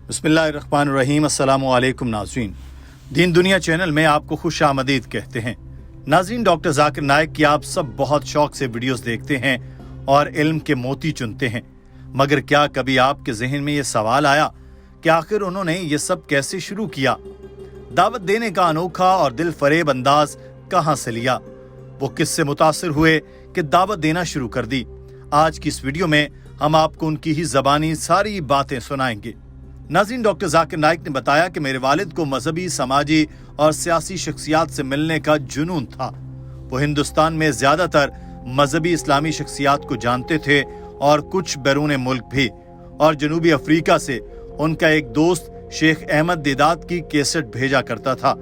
बिस्मिल्लाहिर्रहमानिर्रहीम। अस्सलामु अलैकुम नाज़रीन, दीन दुनिया चैनल में आपको खुश आमदीद कहते हैं। नाज़रीन, डॉक्टर जाकिर नाइक की आप सब बहुत शौक से वीडियोस देखते हैं और इल्म के मोती चुनते हैं, मगर क्या कभी आपके जहन में ये सवाल आया कि आखिर उन्होंने ये सब कैसे शुरू किया? दावत देने का अनोखा और दिल फरेब अंदाज कहाँ से लिया? वो किससे मुतासिर हुए कि दावत देना शुरू कर दी? आज की इस वीडियो में हम आपको उनकी ही ज़बानी सारी बातें सुनाएंगे। नाज़रीन, डॉक्टर जाकिर नाइक ने बताया कि मेरे वालिद को मजहबी, समाजी और सियासी शख्सियात से मिलने का जुनून था। वो हिंदुस्तान में ज्यादातर मजहबी इस्लामी शख्सियात को जानते थे और कुछ बैरून मुल्क भी। और जनूबी अफ्रीका से उनका एक दोस्त शेख अहमद दीदात की कैसेट भेजा करता था।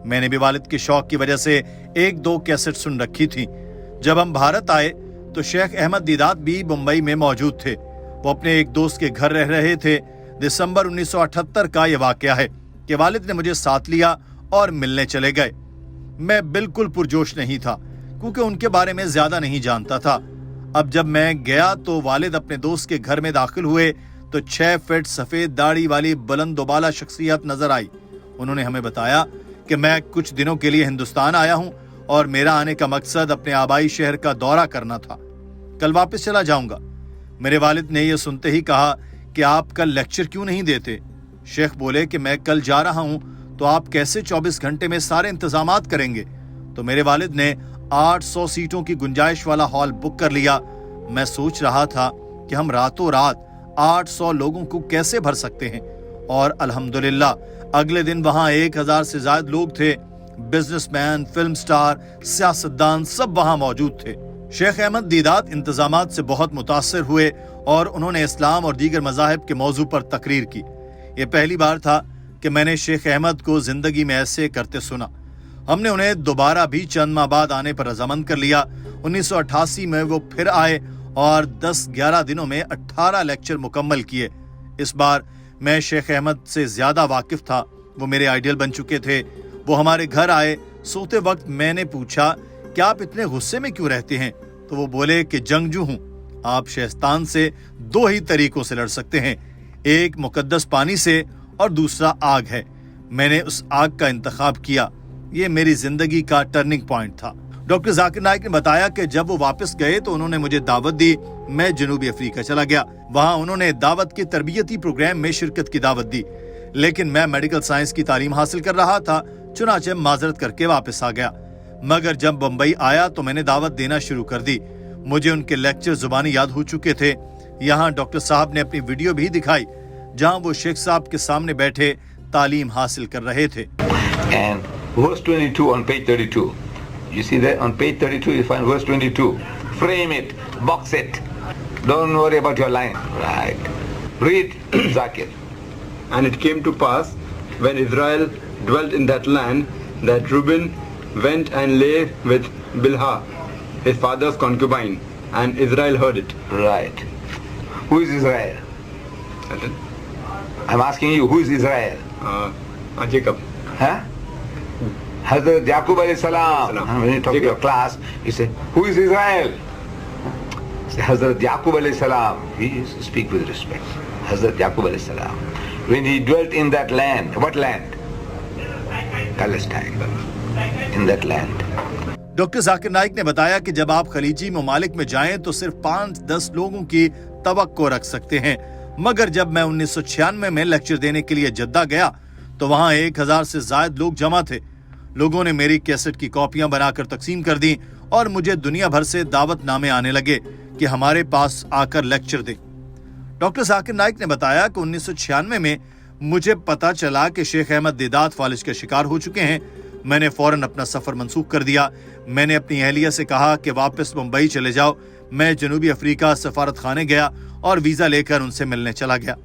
मैंने भी वालिद के शौक की वजह से एक दो कैसेट सुन रखी थी। जब हम भारत आए तो शेख अहमद दीदात भी मुंबई में मौजूद थे। वो अपने एक दोस्त के घर रह रहे थे। दिसंबर 1978 का यह वाकया है कि वालिद ने मुझे साथ लिया और मिलने चले गए। मैं बिल्कुल पुरजोश नहीं था क्योंकि उनके बारे में ज्यादा नहीं जानता था। अब जब मैं गया तो वालिद अपने दोस्त के घर में दाखिल हुए तो 6 फीट सफेद दाढ़ी वाली बुलंदोबाला शख्सियत नजर आई। उन्होंने हमें बताया कि मैं कुछ दिनों के लिए हिंदुस्तान आया हूं और मेरा आने का मकसद अपने आबाई शहर का दौरा करना था। कल वापस चला जाऊंगा। मेरे वालिद ने यह सुनते ही कहा कि आप कल लेक्चर क्यों नहीं देते? शेख बोले कि मैं कल जा रहा हूं तो आप कैसे 24 घंटे में सारे इंतजामात करेंगे? तो मेरे वालिद ने 800 सीटों की गुंजाइश वाला हॉल बुक कर लिया। मैं सोच रहा था कि हम रातों रात 800 लोगों को कैसे भर सकते हैं, और अल्हम्दुलिल्लाह अगले दिन वहां 1000 से ज्यादा लोग थे। बिजनेसमैन, फिल्म स्टार, सियासतदान सब वहां मौजूद थे। शेख अहमद दीदात इंतजामात से बहुत मुतासिर हुए और उन्होंने इस्लाम और दीगर मज़ाहिब के मौजू पर तकरीर की। ये पहली बार था कि मैंने शेख अहमद को जिंदगी में ऐसे करते सुना। हमने उन्हें दोबारा भी चंद माह बाद आने पर रजामंद कर लिया। 1988 में वो फिर आए और 10-11 दिनों में 18 लेक्चर मुकम्मल किए। इस बार मैं शेख अहमद से ज्यादा वाकिफ था। वो मेरे आइडियल बन चुके थे। वो हमारे घर आए। सोते वक्त मैंने पूछा कि आप इतने गुस्से में क्यों रहते हैं? तो वो बोले कि जंगजू हूं। आप शैतान से 2 ही तरीकों से लड़ सकते हैं, एक मुकद्दस पानी से और दूसरा आग है। मैंने उस आग का इंतखाब किया। ये मेरी जिंदगी का टर्निंग पॉइंट था। डॉक्टर जाकिर नाइक ने बताया कि जब वो वापस गए तो उन्होंने मुझे दावत दी। मैं जनूबी अफ्रीका चला गया। वहां उन्होंने दावत के तरबियती प्रोग्राम में शिरकत की दावत दी, लेकिन मैं मेडिकल साइंस की तालीम हासिल कर रहा था, चुनाचे माजरत करके वापस आ गया। मगर जब बम्बई आया तो मैंने दावत देना शुरू कर दी। मुझे उनके लेक्चर जुबानी याद हो चुके थे। यहाँ डॉक्टर साहब ने अपनी वीडियो भी दिखाई जहाँ वो शेख साहब के सामने बैठे तालीम हासिल कर रहे थे। And verse 22 on page 32. You see that on page 32 you find verse 22. Frame it, box it. Don't worry about your line. Right. Read, Zakir. And it came to pass when Israel dwelt in that land that Reuben went and lay with Bilhah, his father's concubine, and Israel heard it. Right. Who is Israel? I'm asking you, who is Israel? Jacob. Huh? Hazrat Yaqub alayhi salam. When you talk to your class, you say, who is Israel? Say, Hazrat Yaqub alayhi salam. We used to speak with respect. Hazrat Yaqub alayhi salam. When he dwelt in that land, what land? Palestine. In that land. Doctor Zakir Naik ने बताया कि जब आप खलीजी ममालिक में जाएं तो सिर्फ 5-10 लोगों की तवक्को रख सकते हैं, मगर जब मैं 1996 में लेक्चर देने के लिए जद्दा गया तो वहां 1000 से ज्यादा लोग जमा थे। लोगों ने मेरी कैसेट की कॉपियां बनाकर तकसीम कर दी और मुझे दुनिया भर से दावत नामे आने लगे कि हमारे पास आकर लेक्चर दे। डॉक्टर जाकिर नाइक ने बताया कि 1996 में मुझे पता चला कि शेख अहमद दीदात फालिज के शिकार हो चुके हैं। मैंने फौरन अपना सफर मंसूख कर दिया। मैंने अपनी अहलिया से कहा कि वापस मुंबई चले जाओ। मैं जनूबी अफ्रीका सफारत खाने गया और वीजा लेकर उनसे मिलने चला गया।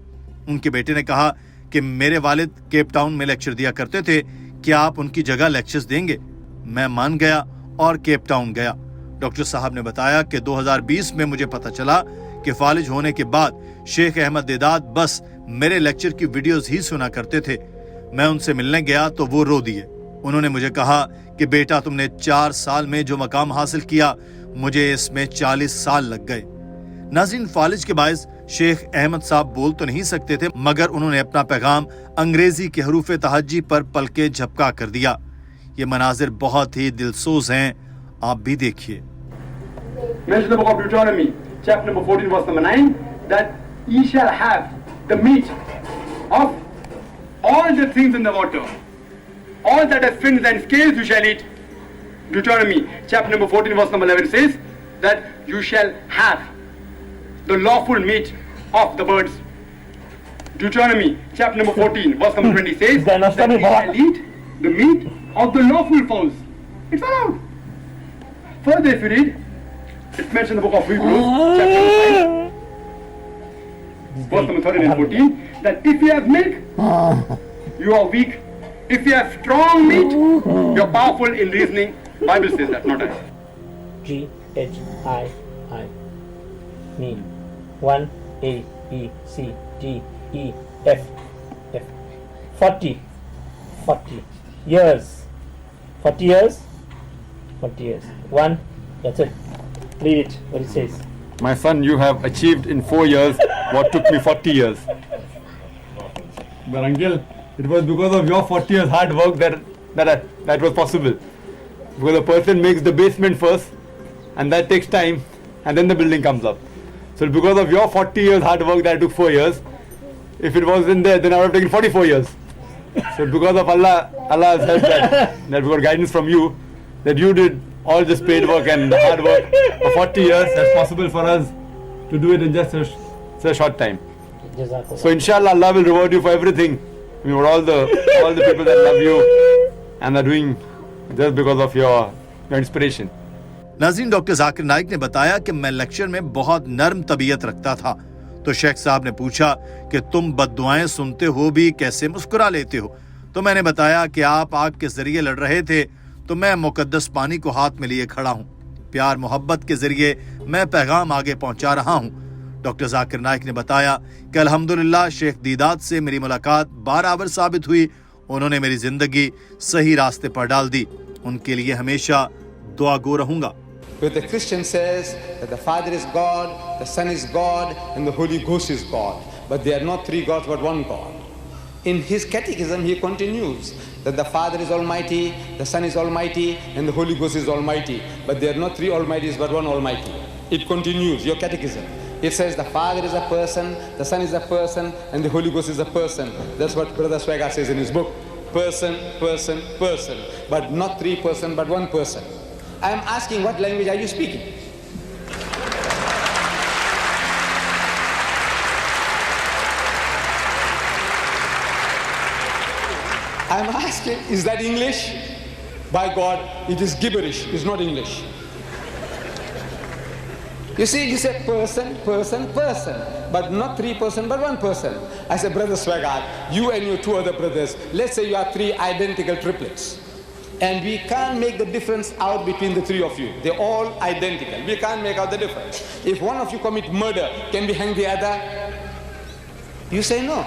उनके बेटे ने कहा कि मेरे वालिद केप टाउन में लेक्चर दिया करते थे, क्या आप उनकी जगह लेक्चर्स देंगे? मैं मान गया और केप टाउन गया। डॉक्टर साहब ने बताया कि 2020 में मुझे पता चला कि फालिज होने के बाद शेख अहमद दीदात बस मेरे लेक्चर की वीडियोस ही सुना करते थे। मैं उनसे मिलने गया तो वो रो दिए। उन्होंने मुझे कहा कि बेटा, तुमने 4 साल में जो मकाम हासिल किया, मुझे इसमें 40 साल लग गए। नाज़रीन, फालिज के बायस शेख अहमद साहब बोल तो नहीं सकते थे, मगर उन्होंने अपना पैगाम अंग्रेजी के हरूफ तहज्जी पर पलके झपका कर दिया। ये मनाजिर बहुत ही दिलसोज हैं, आप भी देखिए। Mention the book of Deuteronomy, chapter number 14, verse number 9, that ye shall have the meat of all the things in the water, all that has fins and scales you shall eat. Deuteronomy, chapter number 14, verse number 11 says that you shall have the lawful meat of the birds. Deuteronomy, chapter number 14, verse number 20 says that ye shall eat the meat of the lawful fowls. It's allowed. Further, if you read, it's mentioned in the book of Hebrews, chapter number 5, verse number 13 and 14, that if you have milk, you are weak. If you have strong meat, you are powerful in reasoning. Bible says that, not I. GHII mean 1 A B C D E F 40 years 40 years 1. That's it. Read it, what it says. My son, you have achieved in 4 years what took me 40 years. But uncle, it was because of your 40 years hard work that was possible. Because a person makes the basement first, and that takes time, and then the building comes up. So because of your 40 years hard work that took 4 years, if it wasn't there, then I would have taken 44 years. So because of Allah has helped that we got guidance from you, that you did all this paid work and the hard work for 40 years, that's possible for us to do it in just a short time. So inshallah, Allah will reward you for everything. I mean, for all the people that love you and are doing just because of your inspiration. नाज़रीन, doctor Zakir Naik ने बताया कि मैं lecture में बहुत नर्म तबीयत रखता था, तो शेख साहब ने पूछा कि तुम बद्दुआएं सुनते हो भी कैसे मुस्कुरा लेते हो। तो मैंने बताया कि आप आग के जरिए लड़ रहे थे, तो मैं मुकद्दस पानी को हाथ में लिए खड़ा हूँ। प्यार मोहब्बत के जरिए मैं पैगाम आगे पहुँचा रहा हूँ। डॉक्टर जाकिर नाइक ने बताया कि अल्हम्दुलिल्लाह शेख दीदात से मेरी मुलाकात बाराबर साबित हुई। उन्होंने मेरी जिंदगी सही रास्ते पर डाल दी। उनके लिए हमेशा दुआगो रहूंगा। But the Christian says that the Father is God, the Son is God, and the Holy Ghost is God. But they are not three gods, but one God. In his catechism, he continues that the Father is Almighty, the Son is Almighty, and the Holy Ghost is Almighty. But they are not three Almighties, but one Almighty. It continues, your catechism. It says the Father is a person, the Son is a person, and the Holy Ghost is a person. That's what Brother Swagger says in his book. Person, person, person. But not three person, but one person. I am asking, what language are you speaking? I am asking, is that English? By God, it is gibberish, it's not English. You see, you say person, person, person, but not three person, but one person. I said, Brother Swagat, you and your two other brothers, let's say you are three identical triplets. And we can't make the difference out between the three of you. They're all identical. We can't make out the difference. If one of you commit murder, can we hang the other? You say no.